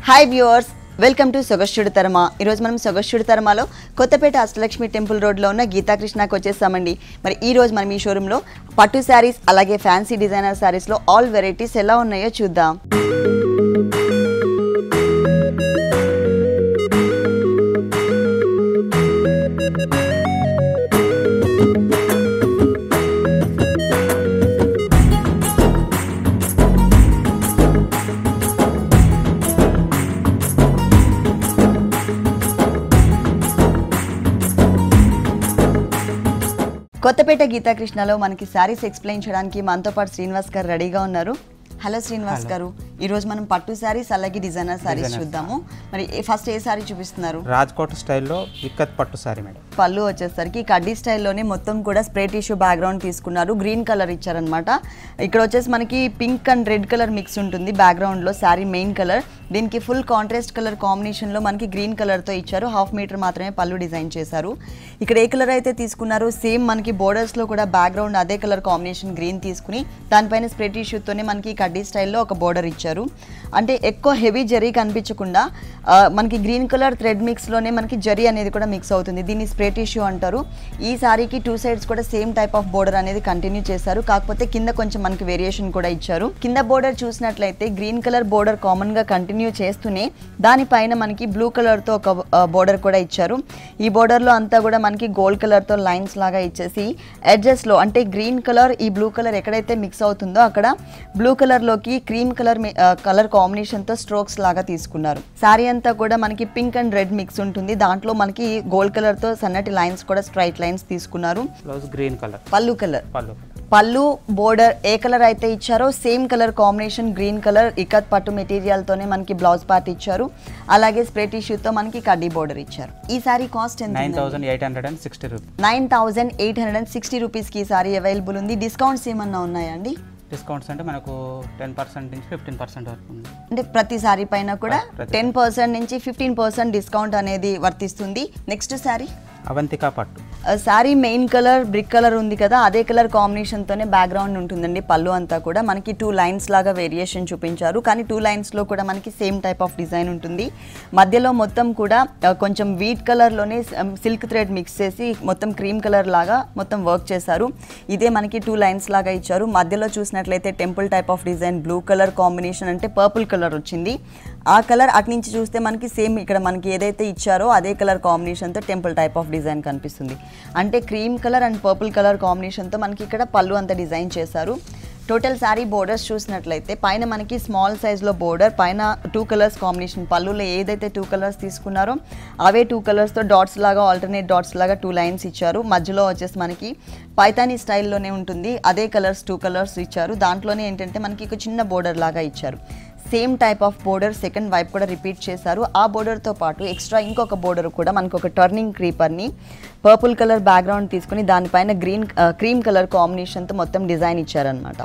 Hi viewers, welcome to సొగస్టుడి తరమ. ఈరోజు మనం సొగస్టుడి తరమలో కొత్తపేట అష్టలక్ష్మి టెంపుల్ రోడ్లో ఉన్న గీతాకృష్ణకి వచ్చేసామండి. మరి ఈ రోజు మనం ఈ షోరూంలో పట్టు శారీస్ అలాగే ఫ్యాన్సీ డిజైనర్ శారీస్లో ఆల్ వెరైటీస్ ఎలా ఉన్నాయో చూద్దాం. కొత్తపేట గీతాకృష్ణలో మనకి శారీస్ ఎక్స్ప్లెయిన్ చేయడానికి మనతో పాటు శ్రీనివాస్ గారు రెడీగా ఉన్నారు. హలో శ్రీనివాస్ గారు, ఈరోజు మనం పట్టు శారీస్ అలాగే డిజైనర్ శారీస్ చూద్దాము. మరి ఫస్ట్ ఏ శారీ చూపిస్తున్నారు? రాజ్కోట్ స్టైల్లో ఇక్కత్ పట్టు శారీ మేడం. పళ్ళు వచ్చేసరికి కడ్డీ స్టైల్లోనే మొత్తం కూడా స్ప్రే టిష్యూ బ్యాక్గ్రౌండ్ తీసుకున్నారు. గ్రీన్ కలర్ ఇచ్చారనమాట. ఇక్కడ వచ్చేసి మనకి pink and red colour mix ఉంటుంది బ్యాక్గ్రౌండ్లో. శారీ మెయిన్ కలర్, దీనికి ఫుల్ కాంట్రాస్ట్ కలర్ కాంబినేషన్లో మనకి గ్రీన్ కలర్తో ఇచ్చారు. 1/2 మీటర్ మాత్రమే పళ్ళు డిజైన్ చేశారు. ఇక్కడ ఏ కలర్ అయితే తీసుకున్నారు సేమ్ మనకి బోర్డర్స్లో కూడా బ్యాక్గ్రౌండ్ అదే కలర్ కాంబినేషన్ గ్రీన్ తీసుకుని దానిపైన స్ప్రే టిష్యూతోనే మనకి కడ్డీ స్టైల్లో ఒక బోర్డర్ ఇచ్చారు. అంటే ఎక్కువ హెవీ జరీ కనిపించకుండా మనకి గ్రీన్ కలర్ థ్రెడ్ మిక్స్లోనే మనకి జరీ అనేది కూడా మిక్స్ అవుతుంది. దీన్ని స్ప్రే టిష్యూ అంటారు. ఈ సారీకి 2 సైడ్స్ కూడా సేమ్ టైప్ ఆఫ్ బోర్డర్ అనేది కంటిన్యూ చేశారు. కాకపోతే కింద కొంచెం మనకి వేరియేషన్ కూడా ఇచ్చారు. కింద బోర్డర్ చూసినట్లయితే గ్రీన్ కలర్ బోర్డర్ కామన్గా కంటిన్యూ చేస్తూనే దానిపైన మనకి బ్లూ కలర్తో ఒక బోర్డర్ కూడా ఇచ్చారు. ఈ బోర్డర్లో అంతా కూడా మనకి గోల్డ్ కలర్తో లైన్స్ లాగా ఇచ్చేసి ఎడ్జెస్లో అంటే గ్రీన్ కలర్ ఈ బ్లూ కలర్ ఎక్కడైతే మిక్స్ అవుతుందో అక్కడ బ్లూ కలర్లోకి క్రీమ్ కలర్ కాంబినేషన్తో స్ట్రోక్స్ లాగా తీసుకున్నారు. శారీ అంతా కూడా మనకి పింక్ అండ్ రెడ్ మిక్స్ ఉంటుంది. దాంట్లో మనకి గోల్డ్ కలర్తో సన్నటి లైన్స్ కూడా స్ట్రైట్ లైన్స్ తీసుకున్నారు. గ్రీన్ కలర్ పళ్ళు కలర్, పళ్ళు బోర్డర్ ఏ కలర్ అయితే ఇచ్చారో same colour combination green colour ikat పట్టు మెటీరియల్తోనే మనకి బ్లౌజ్ పార్ట్ ఇచ్చారు. అలాగే స్ప్రే టిష్యూతో మనకి కడ్డీ బోర్డర్ ఇచ్చారు. ఈ సారీ కాస్ట్ ఎంత? 9860 రూపీస్. 9860 రూపీస్కి ఈ సారీ అవైలబుల్ ఉంది. డిస్కౌంట్స్ ఏమన్నా ఉన్నాయా అండి? డిస్కౌంట్స్ అంటే మనకు 10% నుంచి 15% వరకు ఉంది. అంటే ప్రతి సారీ పైన కూడా 10% నుంచి 15% డిస్కౌంట్ అనేది వర్తిస్తుంది. నెక్స్ట్ సారీ అవంతికా పట్టు. Sorry main colour brick colour ఉంది కదా, అదే కలర్ కాంబినేషన్తోనే బ్యాక్గ్రౌండ్ ఉంటుందండి. పళ్ళు అంతా కూడా మనకి 2 లైన్స్ లాగా వేరియేషన్ చూపించారు. కానీ 2 లైన్స్లో కూడా మనకి సేమ్ టైప్ ఆఫ్ డిజైన్ ఉంటుంది. మధ్యలో మొత్తం కూడా కొంచెం వీట్ కలర్లోనే సిల్క్ థ్రెడ్ మిక్స్ చేసి మొత్తం క్రీమ్ కలర్ లాగా మొత్తం వర్క్ చేశారు. ఇదే మనకి 2 లైన్స్ లాగా ఇచ్చారు. మధ్యలో చూసినట్లయితే temple type of design blue colour combination అంటే పర్పుల్ కలర్ వచ్చింది. ఆ కలర్ అటు నుంచి చూస్తే మనకి సేమ్ ఇక్కడ మనకి ఏదైతే ఇచ్చారో అదే కలర్ కాంబినేషన్తో టెంపుల్ టైప్ ఆఫ్ డిజైన్ కనిపిస్తుంది. అంటే cream colour and purple colour కాంబినేషన్తో మనకి ఇక్కడ పళ్ళు అంతా డిజైన్ చేశారు. టోటల్ శారీ బోర్డర్స్ చూసినట్లయితే పైన మనకి స్మాల్ సైజ్లో బోర్డర్, పైన 2 కలర్స్ కాంబినేషన్. పళ్ళులో ఏదైతే 2 కలర్స్ తీసుకున్నారో అవే 2 కలర్స్తో డాట్స్ లాగా ఆల్టర్నేట్ డాట్స్ లాగా 2 లైన్స్ ఇచ్చారు. మధ్యలో వచ్చేసి మనకి పైతానీ స్టైల్లోనే ఉంటుంది. అదే కలర్స్ 2 కలర్స్ ఇచ్చారు. దాంట్లోనే ఏంటంటే మనకి ఒక చిన్న బోర్డర్ లాగా ఇచ్చారు. Same type of border second వైపు కూడా రిపీట్ చేశారు. ఆ బోర్డర్తో పాటు ఎక్స్ట్రా ఇంకొక బోర్డర్ కూడా మనకు ఒక టర్నింగ్ క్రీపర్ని పర్పుల్ కలర్ బ్యాక్గ్రౌండ్ తీసుకుని దానిపైన క్రీమ్ కలర్ కాంబినేషన్తో మొత్తం డిజైన్ ఇచ్చారనమాట.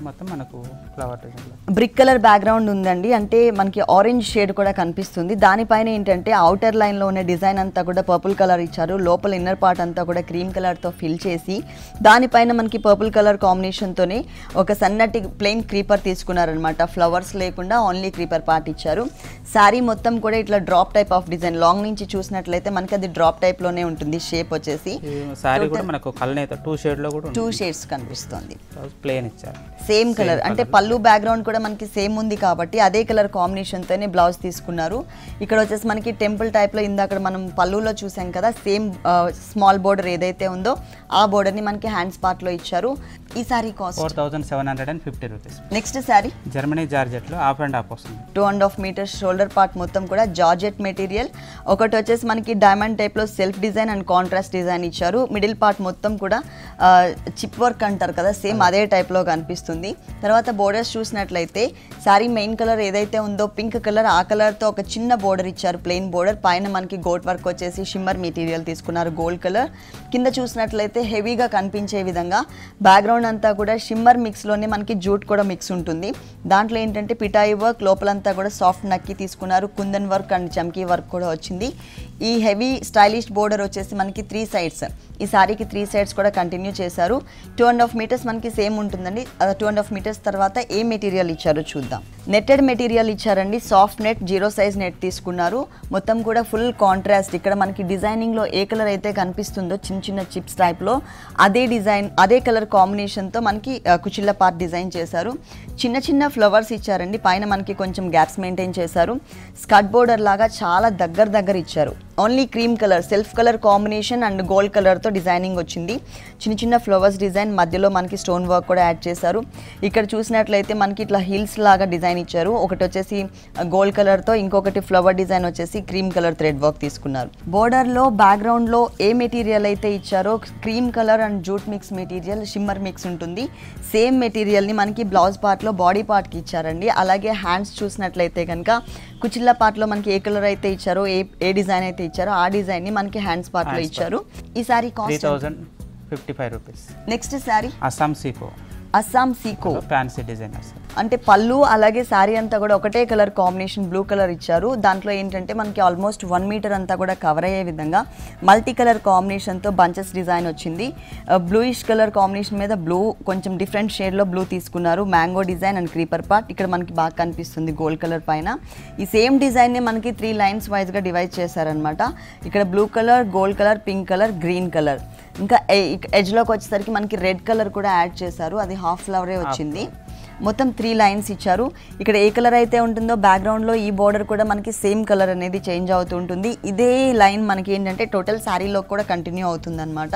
మొత్తం మనకు flower design brick colour background ఉందండి. అంటే మనకి ఆరెంజ్ షేడ్ కూడా కనిపిస్తుంది. దానిపైన ఏంటంటే అవుటర్ లైన్లో ఉన్న డిజైన్ అంతా కూడా పర్పుల్ కలర్ ఇచ్చారు. లోపల ఇన్నర్ పార్ట్ అంతా కూడా క్రీమ్ కలర్తో ఫిల్ చేసి దానిపైన మనకి పర్పుల్ కలర్ కాంబినేషన్తోనే ఒక సన్నటి ప్లెయిన్ క్రీపర్ తీసుకున్నారనమాట. ఫ్లవర్స్ లేకుండా ఓన్లీ క్రీపర్ పార్ట్ ఇచ్చారు. శారీ మొత్తం కూడా ఇట్లా drop type of design long నుంచి చూసినట్లయితే మనకి అది డ్రాప్ టైప్లోనే ఉంటుంది. షేప్ వచ్చేసి శారీ కూడా మనకు కలనేత 2 షేడ్లో కూడా 2 షేడ్స్ కనిపిస్తుంది. ప్లెయిన్ ఇచ్చారు. సేమ్ కలర్ అంటే పళ్ళు బ్యాక్గ్రౌండ్ కూడా మనకి సేమ్ ఉంది కాబట్టి అదే కలర్ కాంబినేషన్తోనే బ్లౌజ్ తీసుకున్నారు. ఇక్కడ వచ్చేసి మనకి టెంపుల్ టైప్లో ఇందాక మనం పళ్ళులో చూసాం కదా, సేమ్ స్మాల్ బోర్డర్ ఏదైతే ఉందో ఆ బోర్డర్ని మనకి హ్యాండ్స్ పార్ట్లో ఇచ్చారు. ఈ sari cost 4750 rupees. Next sari Germany జార్జెట్లో హాఫ్ అండ్ హాఫ్ వస్తుంది. 2.5 మీటర్స్ షోల్డర్ పార్ట్ మొత్తం కూడా జార్జెట్ మెటీరియల్. ఒకటి వచ్చేసి మనకి డైమండ్ టైప్లో self design and contrast design ఇచ్చారు. మిడిల్ పార్ట్ మొత్తం కూడా చిప్ వర్క్ అంటారు కదా, సేమ్ అదే టైప్లో కనిపిస్తుంది. తర్వాత బోర్డర్స్ చూసినట్లయితే శారీ మెయిన్ కలర్ ఏదైతే ఉందో పింక్ కలర్, ఆ కలర్తో ఒక చిన్న బోర్డర్ ఇచ్చారు, ప్లెయిన్ బోర్డర్. పైన మనకి గోట్ వర్క్ వచ్చేసి షిమ్మర్ మెటీరియల్ తీసుకున్నారు గోల్డ్ కలర్. కింద చూసినట్లయితే హెవీగా కనిపించే విధంగా బ్యాక్గ్రౌండ్ అంతా కూడా షిమ్మర్ మిక్స్లోనే మనకి జూట్ కూడా మిక్స్ ఉంటుంది. దాంట్లో ఏంటంటే పిటాయి వర్క్, లోపలంతా కూడా సాఫ్ట్ నక్కి తీసుకున్నారు. కుందన్ వర్క్ అండ్ చమ్కీ వర్క్ కూడా వచ్చింది. ఈ హెవీ స్టైలిష్ బోర్డర్ వచ్చేసి మనకి 3 సైడ్స్, ఈ సారీకి 3 సైడ్స్ కూడా కంటిన్యూ చేశారు. 2.5 మీటర్స్ మనకి సేమ్ ఉంటుందండి. 2.5 మీటర్స్ తర్వాత ఏ మెటీరియల్ ఇచ్చారో చూద్దాం. నెట్టెడ్ మెటీరియల్ ఇచ్చారండి, సాఫ్ట్ నెట్, 0 సైజ్ నెట్ తీసుకున్నారు. మొత్తం కూడా ఫుల్ కాంట్రాస్ట్. ఇక్కడ మనకి డిజైనింగ్లో ఏ కలర్ అయితే కనిపిస్తుందో చిన్న చిన్న చిప్స్ టైప్లో అదే డిజైన్, అదే కలర్ కాంబినేషన్తో మనకి కుచిళ్ళ పార్ట్ డిజైన్ చేశారు. చిన్న చిన్న ఫ్లవర్స్ ఇచ్చారండి, పైన మనకి కొంచెం గ్యాప్స్ మెయింటైన్ చేశారు. స్కర్ట్ బోర్డర్ లాగా చాలా దగ్గర ఇచ్చారు. Only cream colour, self colour combination and gold కలర్తో డిజైనింగ్ వచ్చింది. చిన్న చిన్న ఫ్లవర్స్ డిజైన్, మధ్యలో మనకి స్టోన్ వర్క్ కూడా యాడ్ చేశారు. ఇక్కడ చూసినట్లయితే మనకి ఇట్లా హిల్స్ లాగా డిజైన్ ఇచ్చారు. ఒకటి వచ్చేసి గోల్డ్ కలర్తో, ఇంకొకటి ఫ్లవర్ డిజైన్ వచ్చేసి క్రీమ్ కలర్ థ్రెడ్ వర్క్ తీసుకున్నారు. బోర్డర్లో బ్యాక్గ్రౌండ్లో ఏ మెటీరియల్ అయితే ఇచ్చారో cream colour and jute mix material, shimmer mix ఉంటుంది. సేమ్ మెటీరియల్ని మనకి బ్లౌజ్ పార్ట్లో బాడీ పార్ట్కి ఇచ్చారండి. అలాగే హ్యాండ్స్ చూసినట్లయితే కనుక కుచిళ్ళ పార్ట్లో మనకి ఏ కలర్ అయితే ఇచ్చారో, ఏ డిజైన్ అయితే ఇచ్చారో ఆ డిజైన్ని మనకి హ్యాండ్స్ పార్ట్లో ఇచ్చారు. ఈ sari cost 3055 rupees. Next sorry Assam Seeko fancy design అంటే పళ్ళు అలాగే శారీ అంతా కూడా ఒకటే కలర్ కాంబినేషన్ బ్లూ కలర్ ఇచ్చారు. దాంట్లో ఏంటంటే మనకి ఆల్మోస్ట్ 1 మీటర్ అంతా కూడా కవర్ అయ్యే విధంగా మల్టీ కలర్ కాంబినేషన్తో బంచెస్ డిజైన్ వచ్చింది. బ్లూయిష్ కలర్ కాంబినేషన్ మీద బ్లూ, కొంచెం డిఫరెంట్ షేడ్లో బ్లూ తీసుకున్నారు. Mango design and creeper part ఇక్కడ మనకి బాగా కనిపిస్తుంది గోల్డ్ కలర్ పైన. ఈ సేమ్ డిజైన్ని మనకి 3 లైన్స్ వైజ్గా డివైడ్ చేశారనమాట. ఇక్కడ blue colour, gold colour, pink colour, green colour, ఇంకా ఎడ్జ్లోకి వచ్చేసరికి మనకి రెడ్ కలర్ కూడా యాడ్ చేశారు. అది హాఫ్ ఫ్లవరే వచ్చింది. మొత్తం 3 లైన్స్ ఇచ్చారు. ఇక్కడ ఏ కలర్ అయితే ఉంటుందో బ్యాక్గ్రౌండ్లో ఈ బోర్డర్ కూడా మనకి సేమ్ కలర్ అనేది చేంజ్ అవుతూ ఉంటుంది. ఇదే లైన్ మనకి ఏంటంటే టోటల్ శారీలో కూడా కంటిన్యూ అవుతుంది అనమాట.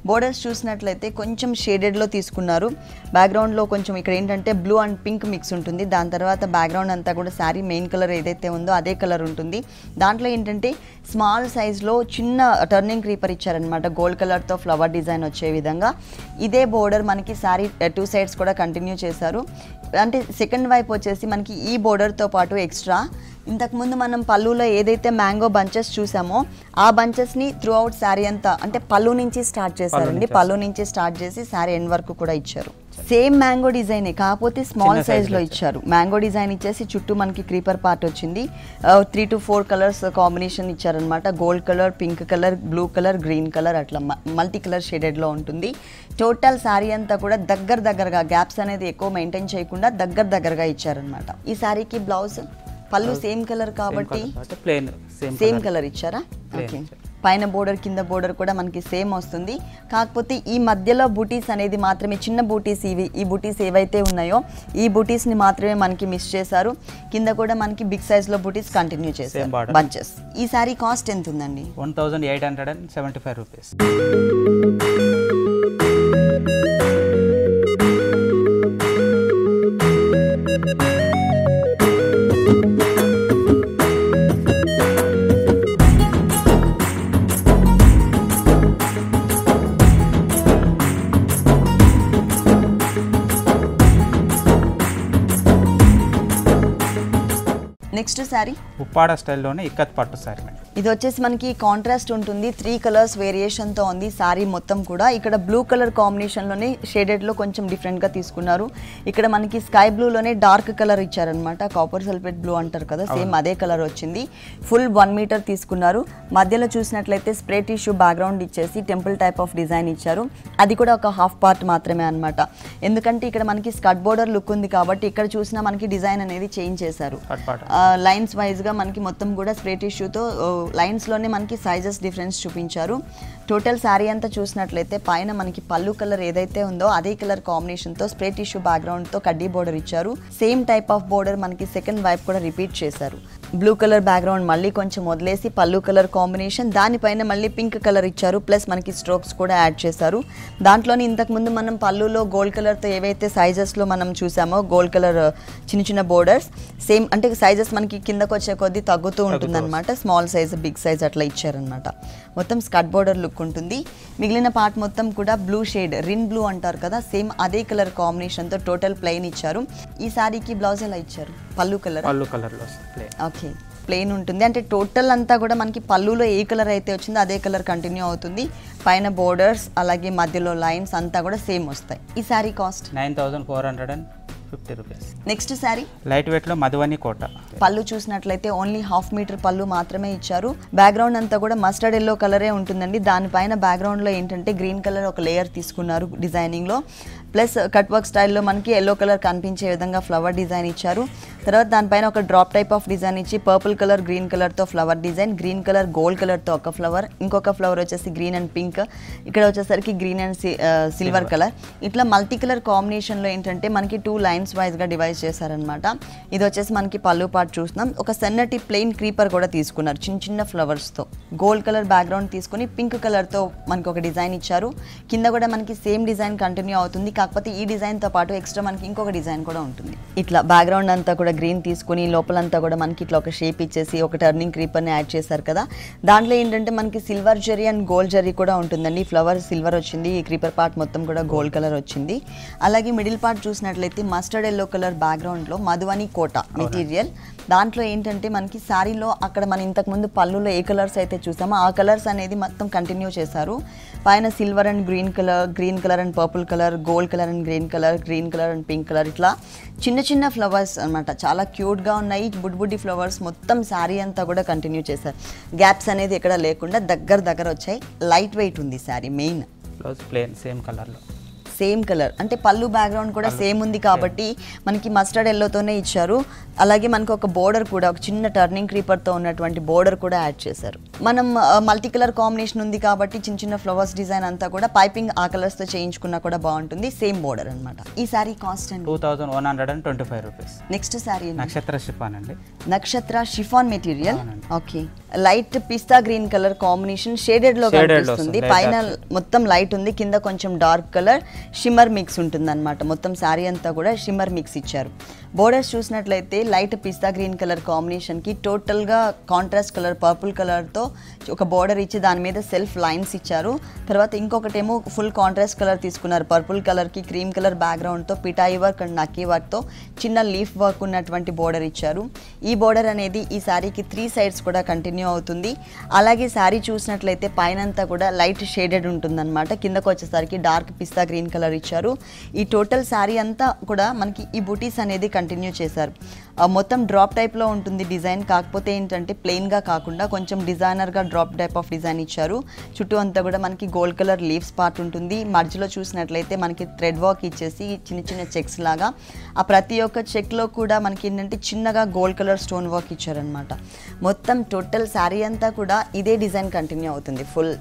బోర్డర్స్ చూసినట్లయితే కొంచెం షేడెడ్లో తీసుకున్నారు. బ్యాక్గ్రౌండ్లో కొంచెం ఇక్కడ ఏంటంటే బ్లూ అండ్ పింక్ మిక్స్ ఉంటుంది. దాని తర్వాత బ్యాక్గ్రౌండ్ అంతా కూడా శారీ మెయిన్ కలర్ ఏదైతే ఉందో అదే కలర్ ఉంటుంది. దాంట్లో ఏంటంటే స్మాల్ సైజ్లో చిన్న టర్నింగ్ క్రీపర్ ఇచ్చారనమాట, గోల్డ్ కలర్తో ఫ్లవర్ డిజైన్ వచ్చే విధంగా. ఇదే బోర్డర్ మనకి శారీ 2 సైడ్స్ కూడా కంటిన్యూ చేశారు. అంటే సెకండ్ వైపు వచ్చేసి మనకి ఈ బోర్డర్తో పాటు ఎక్స్ట్రా ఇంతకుముందు మనం పళ్ళులో ఏదైతే మ్యాంగో బంచెస్ చూసామో ఆ బంచెస్ని త్రూ అవుట్ శారీ అంతా అంటే పళ్ళు నుంచి స్టార్ట్ చేశారండి. పళ్ళు నుంచి స్టార్ట్ చేసి శారీ ఎండ్ వరకు కూడా ఇచ్చారు. సేమ్ మ్యాంగో డిజైనే కాకపోతే స్మాల్ సైజ్లో ఇచ్చారు. మ్యాంగో డిజైన్ ఇచ్చేసి చుట్టూ మనకి క్రీపర్ పార్ట్ వచ్చింది. 3 to 4 కలర్స్ కాంబినేషన్ ఇచ్చారనమాట. Gold colour, pink colour, blue colour, green colour, అట్లా మల్టీ కలర్ షేడెడ్లో ఉంటుంది. టోటల్ శారీ అంతా కూడా దగ్గరగా గ్యాప్స్ అనేది ఎక్కువ మెయింటైన్ చేయకుండా దగ్గరగా ఇచ్చారనమాట. ఈ శారీకి బ్లౌజ్ పళ్ళు సేమ్ కలర్ కాబట్టి సేమ్ కలర్ ఇచ్చారా? ఓకే. పైన బోర్డర్ కింద బోర్డర్ కూడా మనకి సేమ్ వస్తుంది. కాకపోతే ఈ మధ్యలో బూటీస్ అనేది మాత్రమే, చిన్న బూటీస్ ఈ బూటీస్ ఏవైతే ఉన్నాయో ఈ బూటీస్ని మాత్రమే మనకి మిస్ చేశారు. కింద కూడా మనకి బిగ్ సైజ్లో బూటీస్ కంటిన్యూ చేశారు బంచెస్. ఈ సారీ కాస్ట్ ఎంత ఉందండి? 1875 రూపీస్. నెక్స్ట్ సారీ ఉప్పాడ స్టైల్లోనే ఇక్కత్ పట్టు సారీ. ఇది వచ్చేసి మనకి కాంట్రాస్ట్ ఉంటుంది. 3 కలర్స్ వేరియేషన్తో ఉంది సారీ మొత్తం కూడా. ఇక్కడ బ్లూ కలర్ కాంబినేషన్లోనే షేడెడ్లో కొంచెం డిఫరెంట్గా తీసుకున్నారు. ఇక్కడ మనకి స్కై బ్లూలోనే డార్క్ కలర్ ఇచ్చారనమాట. కాపర్ సల్ఫేట్ బ్లూ అంటారు కదా, సేమ్ అదే కలర్ వచ్చింది. ఫుల్ 1 మీటర్ తీసుకున్నారు. మధ్యలో చూసినట్లయితే స్ప్రే టిష్యూ బ్యాక్గ్రౌండ్ ఇచ్చేసి టెంపుల్ టైప్ ఆఫ్ డిజైన్ ఇచ్చారు. అది కూడా ఒక హాఫ్ పార్ట్ మాత్రమే అనమాట. ఎందుకంటే ఇక్కడ మనకి స్కర్ట్ బోర్డర్ లుక్ ఉంది కాబట్టి ఇక్కడ చూసినా మనకి డిజైన్ అనేది చేంజ్ చేశారు. లైన్స్ వైజ్గా మనకి మొత్తం కూడా స్ప్రే టిష్యూతో లైన్స్లోనే మనకి సైజెస్ డిఫరెన్స్ చూపించారు. టోటల్ శారీ అంతా చూసినట్లయితే పైన మనకి పళ్ళు కలర్ ఏదైతే ఉందో అదే కలర్ కాంబినేషన్తో స్ప్రే టిష్యూ బ్యాక్గ్రౌండ్తో కడ్డీ బోర్డర్ ఇచ్చారు. సేమ్ టైప్ ఆఫ్ బోర్డర్ మనకి సెకండ్ వైపు కూడా రిపీట్ చేశారు. బ్లూ కలర్ బ్యాక్గ్రౌండ్ మళ్ళీ కొంచెం వదిలేసి పళ్ళు కలర్ కాంబినేషన్, దానిపైన మళ్ళీ పింక్ కలర్ ఇచ్చారు. ప్లస్ మనకి స్ట్రోక్స్ కూడా యాడ్ చేశారు. దాంట్లోనే ఇంతకుముందు మనం పళ్ళులో గోల్డ్ కలర్తో ఏవైతే సైజెస్లో మనం చూసామో గోల్డ్ కలర్ చిన్న బోర్డర్స్ సేమ్ అంటే సైజెస్ మనకి కిందకు వచ్చే కొద్దీ తగ్గుతూ ఉంటుందన్నమాట. స్మాల్ సైజ్, బిగ్ సైజ్ అట్లా ఇచ్చారనమాట. మొత్తం స్కర్ట్ బోర్డర్ లుక్ ఉంటుంది. మిగిలిన పార్ట్ మొత్తం కూడా బ్లూ షేడ్, రిన్ బ్లూ అంటారు కదా, సేమ్ అదే కలర్ కాంబినేషన్తో టోటల్ ప్లెయిన్ ఇచ్చారు. ఈ శారీకి బ్లౌజ్ ఎలా ఇచ్చారు? పళ్ళు కలర్. ఓకే, ప్లెయిన్ ఉంటుంది. అంటే టోటల్ అంతా కూడా మనకి పళ్ళులో ఏ కలర్ అయితే వచ్చిందో అదే కలర్ కంటిన్యూ అవుతుంది. పైన బోర్డర్స్ అలాగే మధ్యలో లైన్స్ అంతా కూడా సేమ్ వస్తాయి. ఈ sari cost 9450 50 rupees. Next sari light వెయిట్లో మధువని కోట. పళ్ళు చూసినట్లయితే ఓన్లీ హాఫ్ మీటర్ పళ్ళు మాత్రమే ఇచ్చారు. బ్యాక్గ్రౌండ్ అంతా కూడా మస్టర్డ్ ఎల్లో కలరే ఉంటుందండి. దానిపైన బ్యాక్గ్రౌండ్లో ఏంటంటే గ్రీన్ కలర్ ఒక లేయర్ తీసుకున్నారు డిజైనింగ్లో. ప్లస్ కట్ వర్క్ స్టైల్లో మనకి ఎల్లో కలర్ కనిపించే విధంగా ఫ్లవర్ డిజైన్ ఇచ్చారు. తర్వాత దానిపైన ఒక డ్రాప్ టైప్ ఆఫ్ డిజైన్ ఇచ్చి పర్పుల్ కలర్ గ్రీన్ కలర్తో flower design, green colour gold కలర్తో ఒక ఫ్లవర్, ఇంకొక ఫ్లవర్ వచ్చేసి గ్రీన్ అండ్ పింక్, ఇక్కడ వచ్చేసరికి గ్రీన్ అండ్ సిల్వర్ కలర్. ఇట్లా మల్టీ కలర్ కాంబినేషన్లో ఏంటంటే మనకి 2 లైన్స్ వైజ్గా డివైడ్ చేశారనమాట. ఇది వచ్చేసి మనకి పళ్ళు పార్ట్ చూస్తున్నాం. ఒక సన్నటి ప్లెయిన్ క్రీపర్ కూడా తీసుకున్నారు చిన్న చిన్న ఫ్లవర్స్తో. గోల్డ్ కలర్ బ్యాక్గ్రౌండ్ తీసుకుని పింక్ కలర్తో మనకి ఒక డిజైన్ ఇచ్చారు. కింద కూడా మనకి సేమ్ డిజైన్ కంటిన్యూ అవుతుంది. కాకపోతే ఈ డిజైన్తో పాటు ఎక్స్ట్రా మనకి ఇంకొక డిజైన్ కూడా ఉంటుంది. ఇట్లా బ్యాక్గ్రౌండ్ అంతా కూడా గ్రీన్ తీసుకుని లోపలంతా కూడా మనకి ఇట్లా ఒక షేప్ ఇచ్చేసి ఒక టర్నింగ్ క్రీపర్ని యాడ్ చేశారు కదా. దాంట్లో ఏంటంటే మనకి silver zari and gold zari కూడా ఉంటుందండి. ఫ్లవర్ సిల్వర్ వచ్చింది, ఈ క్రీపర్ పార్ట్ మొత్తం కూడా గోల్డ్ కలర్ వచ్చింది. అలాగే మిడిల్ పార్ట్ చూసినట్లయితే మస్టర్డ్ ఎల్లో కలర్ బ్యాక్గ్రౌండ్లో మధువని కోట మెటీరియల్. దాంట్లో ఏంటంటే మనకి శారీలో అక్కడ మనం ఇంతకుముందు పళ్ళులో ఏ కలర్స్ అయితే చూసామో ఆ కలర్స్ అనేది మొత్తం కంటిన్యూ చేశారు. పైన silver and green colour and purple colour, gold colour and green colour and pink colour, ఇట్లా చిన్న చిన్న ఫ్లవర్స్ అనమాట. చాలా క్యూట్గా ఉన్నాయి. బుడ్డి ఫ్లవర్స్ మొత్తం శారీ అంతా కూడా కంటిన్యూ చేశారు. గ్యాప్స్ అనేది ఎక్కడ లేకుండా దగ్గర వచ్చాయి. లైట్ వెయిట్ ఉంది sari. Main blouse plain same కలర్లో, సేమ్ కలర్ అంటే పళ్ళు బ్యాక్గ్రౌండ్ కూడా సేమ్ ఉంది కాబట్టి మనకి మస్టర్డ్ ఎల్లోతోనే ఇచ్చారు. అలాగే మనకు ఒక బోర్డర్ కూడా ఒక చిన్న టర్నింగ్ క్రీపర్తో ఉన్నటువంటి బోర్డర్ కూడా యాడ్ చేశారు. మనం మల్టీ కలర్ కాంబినేషన్ ఉంది కాబట్టి చిన్న చిన్న ఫ్లవర్స్ డిజైన్ అంతా కూడా పైపింగ్ ఆ కలర్స్తో చేయించుకున్నా కూడా బాగుంటుంది. సేమ్ బోర్డర్ అనమాట. ఈ శారీ కాస్ట్ అండి 2125 రూపీస్. నెక్స్ట్ శారీ నక్షత్ర షిఫాన్ అండి. నక్షత్ర షిఫాన్ మెటీరియల్. ఓకే, లైట్ పిస్తా గ్రీన్ కలర్ కాంబినేషన్ షేడెడ్ లో కనిపిస్తుంది. పైన మొత్తం లైట్ ఉంది, కింద కొంచెం డార్క్ కలర్ షిమ్మర్ మిక్స్ ఉంటుంది అనమాట. మొత్తం శారీ అంతా కూడా షిమ్మర్ మిక్స్ ఇచ్చారు. బోర్డర్స్ చూసినట్లయితే లైట్ పిస్తా గ్రీన్ కలర్ కాంబినేషన్కి టోటల్గా కాంట్రాస్ట్ కలర్ పర్పుల్ కలర్తో ఒక బోర్డర్ ఇచ్చి దాని మీద సెల్ఫ్ లైన్స్ ఇచ్చారు. తర్వాత ఇంకొకటేమో ఫుల్ కాంట్రాస్ట్ కలర్ తీసుకున్నారు. పర్పుల్ కలర్కి క్రీమ్ కలర్ బ్యాక్గ్రౌండ్తో పిటాయి వర్క్ అండ్ నక్కీ వర్క్తో చిన్న లీఫ్ వర్క్ ఉన్నటువంటి బోర్డర్ ఇచ్చారు. ఈ బోర్డర్ అనేది ఈ శారీకి 3 సైడ్స్ కూడా కంటిన్యూ అవుతుంది. అలాగే శారీ చూసినట్లయితే పైనంతా కూడా లైట్ షేడెడ్ ఉంటుందన్నమాట. కిందకు వచ్చేసరికి డార్క్ పిస్తా గ్రీన్ కలర్ ఇచ్చారు. ఈ టోటల్ శారీ అంతా కూడా మనకి ఈ బుటీస్ అనేది కంటిన్యూ చేశారు. మొత్తం డ్రాప్ టైప్లో ఉంటుంది డిజైన్. కాకపోతే ఏంటంటే ప్లెయిన్గా కాకుండా కొంచెం డిజైనర్గా డ్రాప్ టైప్ ఆఫ్ డిజైన్ ఇచ్చారు. చుట్టూ అంతా కూడా మనకి గోల్డ్ కలర్ లీవ్స్ పార్ట్ ఉంటుంది. మధ్యలో చూసినట్లయితే మనకి థ్రెడ్ వర్క్ ఇచ్చేసి చిన్న చిన్న చెక్స్ లాగా ఆ ప్రతి ఒక్క చెక్లో కూడా మనకి ఏంటంటే చిన్నగా గోల్డ్ కలర్ స్టోన్ వర్క్ ఇచ్చారనమాట. మొత్తం టోటల్ శారీ అంతా కూడా ఇదే డిజైన్ కంటిన్యూ అవుతుంది ఫుల్.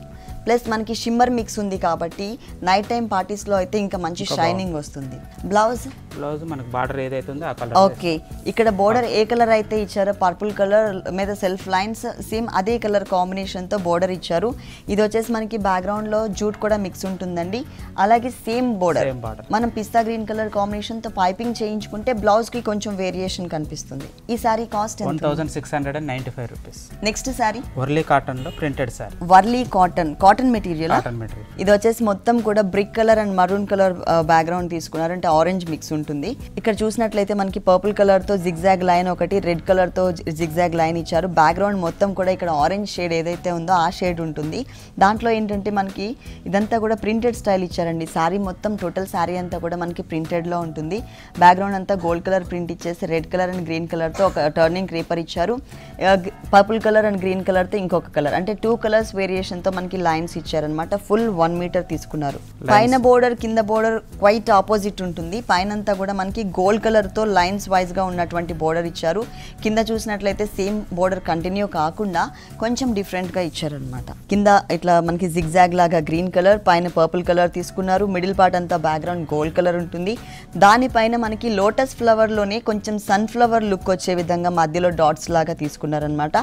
ప్లస్ మనకి షిమ్మర్ మిక్స్ ఉంది కాబట్టి నైట్ టైం పార్టీస్లో అయితే ఇంకా మంచి షైనింగ్ వస్తుంది. బ్లౌజ్ మనకి బార్డర్ ఏదైతే ఉందో ఆ కలర్. ఓకే, ఇక్కడ బోర్డర్ ఏ కలర్ అయితే ఇచ్చారో పర్పుల్ కలర్ మీద సెల్ఫ్ లైన్స్ సేమ్ అదే కలర్ కాంబినేషన్తో బోర్డర్ ఇచ్చారు. ఇది వచ్చేసి మనకి బ్యాక్గ్రౌండ్లో జూట్ కూడా మిక్స్ ఉంటుందండి. అలాగే సేమ్ బోర్డర్ మనం పిస్తా గ్రీన్ కలర్ కాంబినేషన్తో పైపింగ్ చేయించుకుంటే బ్లౌజ్కి కొంచెం వేరియేషన్ కనిపిస్తుంది. ఈ sari cost 1695 rupees. Next sari Warli కాటన్లో printed sari. Warli cotton material. ఇది వచ్చేసి మొత్తం కూడా brick colour and maroon colour background తీసుకున్నారు. అంటే ఆరెంజ్ మిక్స్ ఉంటుంది. ఇక్కడ చూసినట్లయితే మనకి పర్పుల్ కలర్ తో జిగ్జాగ్ లైన్ ఒకటి, రెడ్ కలర్ తో జిగ్జాగ్ లైన్ ఇచ్చారు. బ్యాక్గ్రౌండ్ మొత్తం కూడా ఇక్కడ ఆరెంజ్ షేడ్ ఏదైతే ఉందో ఆ షేడ్ ఉంటుంది. దాంట్లో ఏంటంటే మనకి ఇదంతా కూడా ప్రింటెడ్ స్టైల్ ఇచ్చారండి. శారీ మొత్తం టోటల్ శారీ అంతా కూడా మనకి ప్రింటెడ్ లో ఉంటుంది. బ్యాక్గ్రౌండ్ అంతా గోల్డ్ కలర్ ప్రింట్ ఇచ్చేసి red colour and green colour తో ఒక టర్నింగ్ క్రీపర్ ఇచ్చారు. Purple colour and green colour తో ఇంకొక కలర్, అంటే 2 కలర్స్ వేరియేషన్ తో మనకి లైన్స్ ఇచ్చారనమాట. ఫుల్ 1 మీటర్ తీసుకున్నారు. పైన బోర్డర్ కింద బోర్డర్ క్వైట్ ఆపోజిట్ ఉంటుంది. పైన అంతా కూడా మనకి గోల్డ్ కలర్ తో లైన్స్ వైజ్ గా ఉన్నటువంటి బోర్డర్ ఇచ్చారు. కింద చూసినట్లయితే సేమ్ బోర్డర్ కంటిన్యూ కాకుండా కొంచెం డిఫరెంట్ గా ఇచ్చారనమాట. కింద ఇట్లా మనకి జిగ్జాగ్ లాగా గ్రీన్ కలర్, పైన పర్పుల్ కలర్ తీసుకున్నారు. మిడిల్ పార్ట్ అంతా బ్యాక్గ్రౌండ్ గోల్డ్ కలర్ ఉంటుంది. దానిపైన మనకి లోటస్ ఫ్లవర్ లోనే కొంచెం సన్ ఫ్లవర్ లుక్ వచ్చే విధంగా మధ్యలో డాట్స్ లాగా తీసుకున్నారనమాట.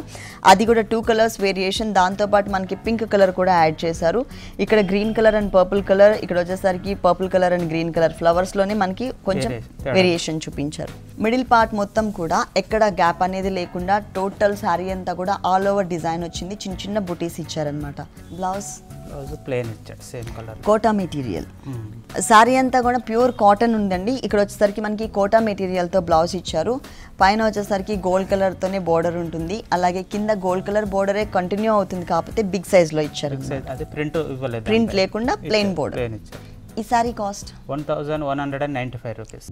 అది కూడా 2 కలర్స్ వేరియేషన్. దాంతో పాటు మనకి పింక్ కలర్ కూడా యాడ్ చేశారు. ఇక్కడ green colour and purple colour, ఇక్కడ వచ్చేసరికి purple colour and green colour flowers లోనే మనకి కొంచెం వేరియేషన్ చూపించారు. మిడిల్ పార్ట్ మొత్తం కూడా ఎక్కడ గ్యాప్ అనేది లేకుండా టోటల్ శారీ అంతా కూడా ఆల్ ఓవర్ డిజైన్ వచ్చింది. చిన్న చిన్న బుటీస్ ఇచ్చారనమాట. బ్లౌజ్ ప్లెయిన్ ఇచ్చారు same colour. Kota material. Sari అంతా కూడా ప్యూర్ కాటన్ ఉందండి. ఇక్కడ వచ్చేసరికి మనకి కోటా మెటీరియల్ తో బ్లౌజ్ ఇచ్చారు. పైన వచ్చేసరికి గోల్డ్ కలర్ తోనే బోర్డర్ ఉంటుంది. అలాగే కింద గోల్డ్ కలర్ బోర్డరే కంటిన్యూ అవుతుంది, కాకపోతే బిగ్ సైజ్ లో ఇచ్చారు. ప్రింట్ లేకుండా ప్లెయిన్ బోర్డర్. ఈ sari cost 1195 rupees.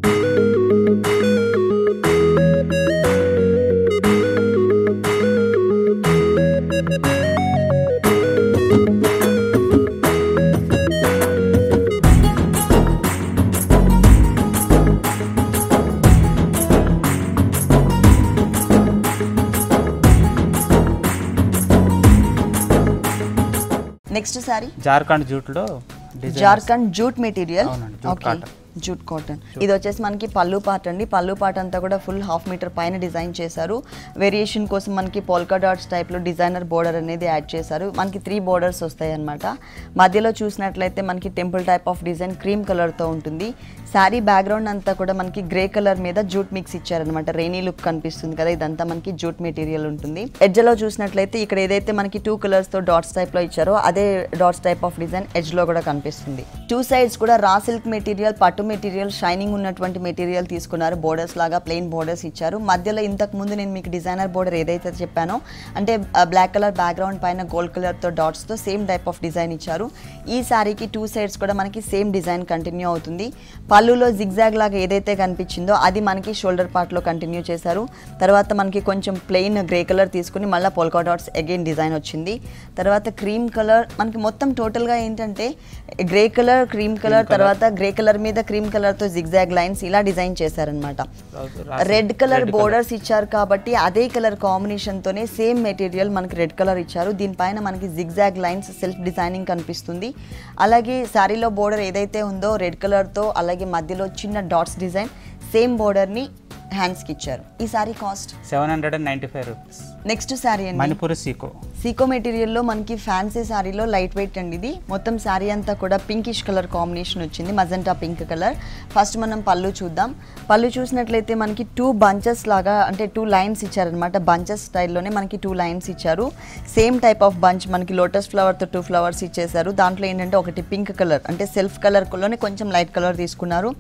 Next sari Jharkhand జూట్లో జార్ఖండ్ జూట్ మెటీరియల్. అవునండి, jute okay, cotton. Jute cotton. ఇది వచ్చేసి మనకి పళ్ళు పార్ట్ అండి. పళ్ళు పార్ట్ అంతా కూడా ఫుల్ హాఫ్ మీటర్ పైన డిజైన్ చేశారు. వేరియేషన్ కోసం మనకి పోల్కా డాట్స్ టైప్లో డిజైనర్ బోర్డర్ అనేది యాడ్ చేశారు. మనకి 3 బోర్డర్స్ వస్తాయి అనమాట. మధ్యలో చూసినట్లయితే మనకి temple type of design cream కలర్తో ఉంటుంది. శారీ బ్యాక్గ్రౌండ్ అంతా కూడా మనకి గ్రే కలర్ మీద జూట్ మిక్స్ ఇచ్చారనమాట. రెయినీ లుక్ కనిపిస్తుంది కదా, ఇదంతా మనకి జూట్ మెటీరియల్ ఉంటుంది. ఎడ్జ్లో చూసినట్లయితే ఇక్కడ ఏదైతే మనకి 2 కలర్స్తో డాట్స్ టైప్లో ఇచ్చారో అదే డాట్స్ టైప్ ఆఫ్ డిజైన్ ఎడ్జ్లో కూడా కనిపిస్తుంది. 2 సైడ్స్ కూడా రా సిల్క్ మెటీరియల్, పట్టు మెటీరియల్, షైనింగ్ ఉన్నటువంటి మెటీరియల్ తీసుకున్నారు. బోర్డర్స్ లాగా ప్లెయిన్ బోర్డర్స్ ఇచ్చారు. మధ్యలో ఇంతకు ముందు నేను మీకు డిజైనర్ బోర్డర్ ఏదైతే చెప్పానో అంటే బ్లాక్ కలర్ బ్యాక్గ్రౌండ్ పైన గోల్డ్ కలర్తో డాట్స్తో సేమ్ టైప్ ఆఫ్ డిజైన్ ఇచ్చారు. ఈ శారీకి 2 సైడ్స్ కూడా మనకి సేమ్ డిజైన్ కంటిన్యూ అవుతుంది. పళ్ళులో జిగ్జాగ్ లాగా ఏదైతే కనిపించిందో అది మనకి షోల్డర్ పార్ట్లో కంటిన్యూ చేశారు. తర్వాత మనకి కొంచెం ప్లెయిన్ గ్రే కలర్ తీసుకుని మళ్ళీ పోల్కా డాట్స్ అగైన్ డిజైన్ వచ్చింది. తర్వాత క్రీమ్ కలర్ మనకి మొత్తం టోటల్గా ఏంటంటే గ్రే కలర్, క్రీమ్ కలర్, తర్వాత గ్రే కలర్ మీద క్రీమ్ కలర్తో జిగ్జాగ్ లైన్స్ ఇలా డిజైన్ చేశారనమాట. రెడ్ కలర్ బోర్డర్స్ ఇచ్చారు కాబట్టి అదే కలర్ కాంబినేషన్తోనే సేమ్ మెటీరియల్ మనకి రెడ్ కలర్ ఇచ్చారు. దీనిపైన మనకి జిగ్జాగ్ లైన్స్ సెల్ఫ్ డిజైనింగ్ కనిపిస్తుంది. అలాగే శారీలో బోర్డర్ ఏదైతే ఉందో రెడ్ కలర్తో అలాగే మధ్యలో చిన్న డాట్స్ డిజైన్ సేమ్ బోర్డర్ని హ్యాండ్స్కి ఇచ్చారు. ఈ sari cost 795 rupees. Next sorry అండి మణిపూర్ సీకో. సీకో మెటీరియల్లో మనకి ఫ్యాన్సీ శారీలో లైట్ వెయిట్ అండి. ఇది మొత్తం శారీ అంతా కూడా పింకిష్ కలర్ కాంబినేషన్ వచ్చింది, మజెంటా పింక్ కలర్. ఫస్ట్ మనం పళ్ళు చూద్దాం. పళ్ళు చూసినట్లయితే మనకి 2 బంచెస్ లాగా అంటే 2 లైన్స్ ఇచ్చారనమాట. బంచెస్ స్టైల్లోనే మనకి 2 లైన్స్ ఇచ్చారు. సేమ్ టైప్ ఆఫ్ బంచ్ మనకి లోటస్ ఫ్లవర్తో 2 ఫ్లవర్స్ ఇచ్చేసారు. దాంట్లో ఏంటంటే ఒకటి పింక్ కలర్ అంటే సెల్ఫ్ కలర్లోనే కొంచెం లైట్ కలర్ తీసుకున్నారు.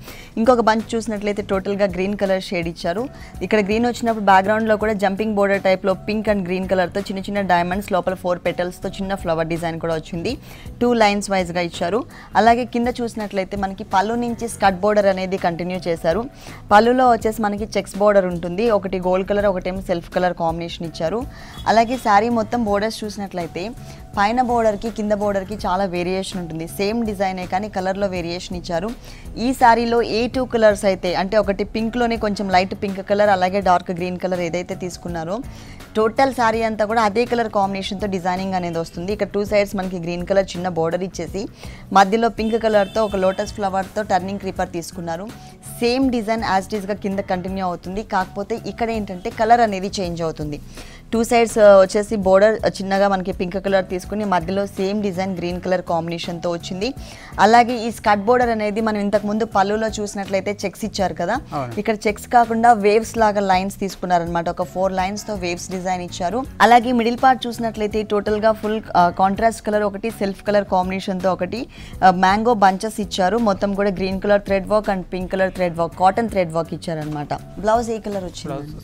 ఇంకొక బంచ్ చూసినట్లయితే టోటల్గా గ్రీన్ కలర్ షేడ్ ఇచ్చారు. ఇక్కడ గ్రీన్ వచ్చినప్పుడు బ్యాక్గ్రౌండ్లో కూడా జంపింగ్ బోర్డర్ టైప్లో పింక్ అండ్ గ్రీన్ కలర్తో చిన్న చిన్న డైమండ్స్ లోపల 4 పెటల్స్తో చిన్న ఫ్లవర్ డిజైన్ కూడా వచ్చింది. 2 లైన్స్ వైజ్గా ఇచ్చారు. అలాగే కింద చూసినట్లయితే మనకి పళ్ళు నుంచి స్కట్ బోర్డర్ అనేది కంటిన్యూ చేశారు. పళ్ళులో వచ్చేసి మనకి చెక్స్ బోర్డర్ ఉంటుంది. ఒకటి గోల్డ్ కలర్, ఒకటేమో సెల్ఫ్ కలర్ కాంబినేషన్ ఇచ్చారు. అలాగే శారీ మొత్తం బోర్డర్స్ చూసినట్లయితే పైన బోర్డర్కి కింద బోర్డర్కి చాలా వేరియేషన్ ఉంటుంది. సేమ్ డిజైనే కానీ కలర్లో వేరియేషన్ ఇచ్చారు. ఈ శారీలో ఏ 2 కలర్స్ అయితే అంటే ఒకటి పింక్లోనే కొంచెం లైట్ పింక్ కలర్ అలాగే డార్క్ గ్రీన్ కలర్ ఏదైతే తీసుకున్నారో టోటల్ శారీ అంతా కూడా అదే కలర్ కాంబినేషన్తో డిజైనింగ్ అనేది వస్తుంది. ఇక్కడ 2 సైడ్స్ మనకి గ్రీన్ కలర్ చిన్న బోర్డర్ ఇచ్చేసి మధ్యలో పింక్ కలర్తో ఒక లోటస్ ఫ్లవర్తో టర్నింగ్ క్రీపర్ తీసుకున్నారు. సేమ్ డిజైన్ యాజ్ ఇట్ ఈస్గా కింద కంటిన్యూ అవుతుంది. కాకపోతే ఇక్కడ ఏంటంటే కలర్ అనేది చేంజ్ అవుతుంది. 2 సైడ్స్ వచ్చేసి బోర్డర్ చిన్నగా మనకి పింక్ కలర్ తీసుకుని మధ్యలో సేమ్ డిజైన్ గ్రీన్ కలర్ కాంబినేషన్తో వచ్చింది. అలాగే ఈ స్కట్ బోర్డర్ అనేది మనం ఇంతకు ముందు పళ్ళులో చూసినట్లయితే చెక్స్ ఇచ్చారు కదా, ఇక్కడ చెక్స్ కాకుండా వేవ్స్ లాగా లైన్స్ తీసుకున్నారనమాట. ఒక 4 లైన్స్తో వేవ్స్ డిజైన్ ఇచ్చారు. అలాగే మిడిల్ పార్ట్ చూసినట్లయితే టోటల్గా ఫుల్ కాంట్రాస్ట్ కలర్ ఒకటి, సెల్ఫ్ కలర్ కాంబినేషన్తో ఒకటి మ్యాంగో బంచెస్ ఇచ్చారు. మొత్తం కూడా green colour thread work and pink colour thread work, cotton thread work ఇచ్చారనమాట. బ్లౌజ్ ఏ కలర్ వచ్చింది?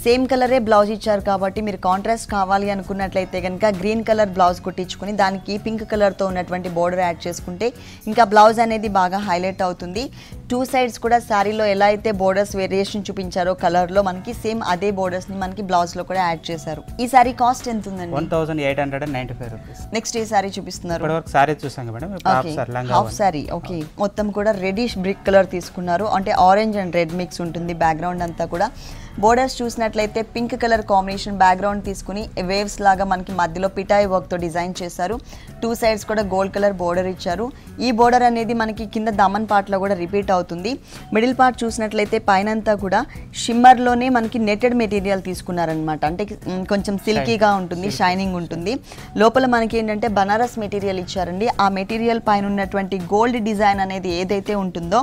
సేమ్ కలరే బ్లౌజ్ ఇచ్చారు. కాబట్టి మీరు కాంట్రాస్ట్ కావాలి అనుకున్నట్లయితే కనుక గ్రీన్ కలర్ బ్లౌజ్ కుట్టించుకుని దానికి పింక్ కలర్తో ఉన్నటువంటి బోర్డర్ యాడ్ చేసుకుంటే ఇంకా బ్లౌజ్ అనేది బాగా హైలైట్ అవుతుంది. 2 సైడ్స్ కూడా శారీలో ఎలా అయితే బోర్డర్స్ వేరియేషన్ చూపించారో కలర్లో మనకి సేమ్ అదే బోర్డర్స్ని మనకి బ్లౌజ్లో కూడా యాడ్ చేశారు. ఈ సారీ కాస్ట్ ఎంత ఉందండి? 1895 రూపీస్. నెక్స్ట్ ఏ సారీ చూపిస్తున్నారు? Half sorry. ఓకే, మొత్తం కూడా రెడిష్ బ్రిక్ కలర్ తీసుకున్నారు. అంటే ఆరెంజ్ అండ్ రెడ్ మిక్స్ ఉంటుంది బ్యాక్గ్రౌండ్ అంతా కూడా. బోర్డర్స్ చూసినట్లయితే పింక్ కలర్ కాంబినేషన్ బ్యాక్గ్రౌండ్ తీసుకుని వేవ్స్ లాగా మనకి మధ్యలో పిటాయి వర్క్తో డిజైన్ చేశారు. 2 సైడ్స్ కూడా గోల్డ్ కలర్ బోర్డర్ ఇచ్చారు. ఈ బోర్డర్ అనేది మనకి కింద దమన్ పార్ట్లో కూడా రిపీట్ అవుతుంది. మిడిల్ పార్ట్ చూసినట్లయితే పైనంతా కూడా షిమ్మర్లోనే మనకి నెటెడ్ మెటీరియల్ తీసుకున్నారనమాట. అంటే కొంచెం సిల్కీగా ఉంటుంది, షైనింగ్ ఉంటుంది. లోపల మనకి ఏంటంటే బనారస్ మెటీరియల్ ఇచ్చారండి. ఆ మెటీరియల్ పైన ఉన్నటువంటి గోల్డ్ డిజైన్ అనేది ఏదైతే ఉంటుందో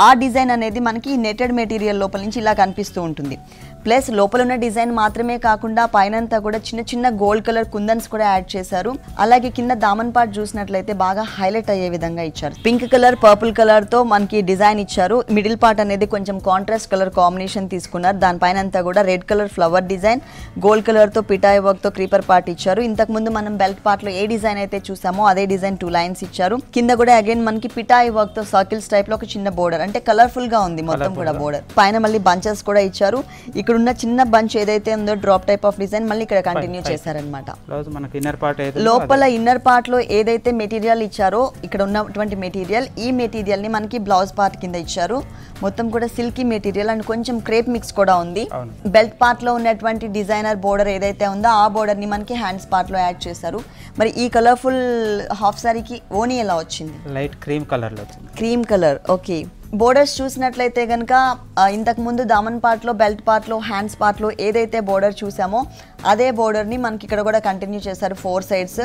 ఆ డిజైన్ అనేది మనకి నెటెడ్ మెటీరియల్ లోపల నుంచి ఇలా కనిపిస్తూ ఉంటుంది. ప్లస్ లోపల ఉన్న డిజైన్ మాత్రమే కాకుండా పైనంతా కూడా చిన్న చిన్న గోల్డ్ కలర్ కుందన్స్ కూడా యాడ్ చేశారు. అలాగే కింద దామన్ పార్ట్ చూసినట్లయితే బాగా హైలైట్ అయ్యే విధంగా ఇచ్చారు. పింక్ కలర్ పర్పుల్ కలర్ తో మనకి డిజైన్ ఇచ్చారు. మిడిల్ పార్ట్ అనేది కొంచెం కాంట్రాస్ట్ కలర్ కాంబినేషన్ తీసుకున్నారు. దానిపైన అంతా కూడా red colour flower design, gold colour తో పిటాయ్ వర్క్ తో క్రీపర్ పార్ట్ ఇచ్చారు. ఇంతకు ముందు మనం బెల్ట్ పార్ట్ లో ఏ డిజైన్ అయితే చూసామో అదే డిజైన్ 2 లైన్స్ ఇచ్చారు. కింద కూడా అగైన్ మనకి పిటాయ్ వర్క్ తో సర్కిల్స్ టైప్ లో ఒక చిన్న బోర్డర్, అంటే కలర్ఫుల్ గా ఉంది మొత్తం కూడా బోర్డర్. పైన మళ్ళీ బంచెస్ కూడా ఇచ్చారు. ఇక్కడ ఉన్న చిన్న బంచ్ ఏదైతే ఉందో డ్రాప్ టైప్ ఆఫ్ డిజైన్ మళ్ళీ ఇక్కడ కంటిన్యూ చేశారనమాట. లోపల ఇన్నర్ పార్ట్ లో ఏదైతే మెటీరియల్ ఇచ్చారో ఇక్కడ ఉన్నటువంటి మెటీరియల్, ఈ మెటీరియల్ ని మనకి బ్లౌజ్ పార్ట్ కింద ఇచ్చారు. మొత్తం కూడా సిల్కీ మెటీరియల్ అండ్ కొంచెం క్రేప్ మిక్స్ కూడా ఉంది. బెల్ట్ పార్ట్ లో ఉన్నటువంటి డిజైనర్ బోర్డర్ ఏదైతే ఉందో ఆ బోర్డర్ ని మనకి హ్యాండ్స్ పార్ట్ లో యాడ్ చేశారు. మరి ఈ కలర్ఫుల్ హాఫ్ సారీకి ఓనీ ఎలా వచ్చింది? లైట్ క్రీమ్ కలర్ లో వచ్చింది. Cream colour. ఓకే. బోర్డర్స్ చూసినట్లయితే కనుక ఇంతకు ముందు దామన్ పార్ట్ లో, బెల్ట్ పార్ట్ లో, హ్యాండ్స్ పార్ట్ లో ఏదైతే బోర్డర్ చూసామో అదే బోర్డర్ ని మనకి ఇక్కడ కూడా కంటిన్యూ చేశారు 4 సైడ్స్.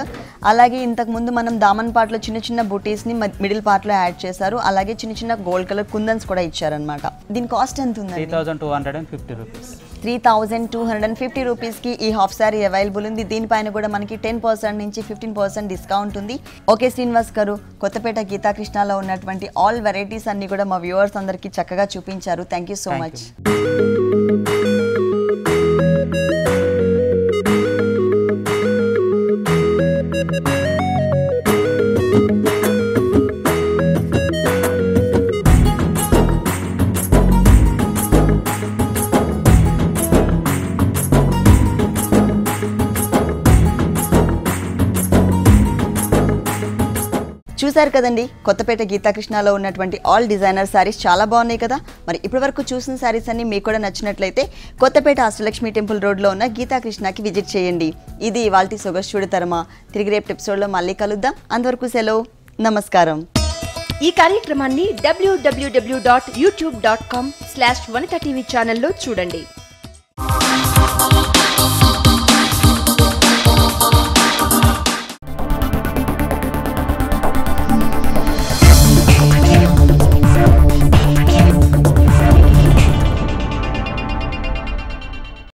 అలాగే ఇంతకు ముందు మనం దామన్ పార్ట్ లో చిన్న చిన్న బుటీస్ ని మిడిల్ పార్ట్ లో యాడ్ చేశారు. అలాగే చిన్న చిన్న గోల్డ్ కలర్ కుందన్స్ కూడా ఇచ్చారనమాట. దీని కాస్ట్ ఎంత ఉంది? 3250 రూపీస్. 3250 రూపీస్ కి ఈ హాఫ్ సారీ అవైలబుల్ ఉంది. దీనిపైన కూడా మనకి 10% నుంచి 15% డిస్కౌంట్ ఉంది. ఓకే శ్రీనివాస్ గారు, కొత్తపేట గీతాకృష్ణలో ఉన్నటువంటి ఆల్ వెరైటీస్ అన్ని కూడా మా వ్యూవర్స్ అందరికీ చక్కగా చూపించారు. Thank you so much. చూసారు కదండి, కొత్తపేట గీతాకృష్ణలో ఉన్నటువంటి ఆల్ డిజైనర్ సారీస్ చాలా బాగున్నాయి కదా. మరి ఇప్పటి వరకు చూసిన సారీస్ అన్ని మీకు కూడా నచ్చినట్లయితే కొత్తపేట అష్టలక్ష్మి టెంపుల్ రోడ్లో ఉన్న గీతాకృష్ణకి విజిట్ చేయండి. ఇది ఇవాల్టి సొగస్చుడు తరమా. తిరిగి రేపు ఎపిసోడ్లో మళ్ళీ కలుద్దాం. అంతవరకు సెలవు, నమస్కారం. ఈ కార్యక్రమాన్ని www.youtube.com/vanitha TV ఛానల్లో చూడండి.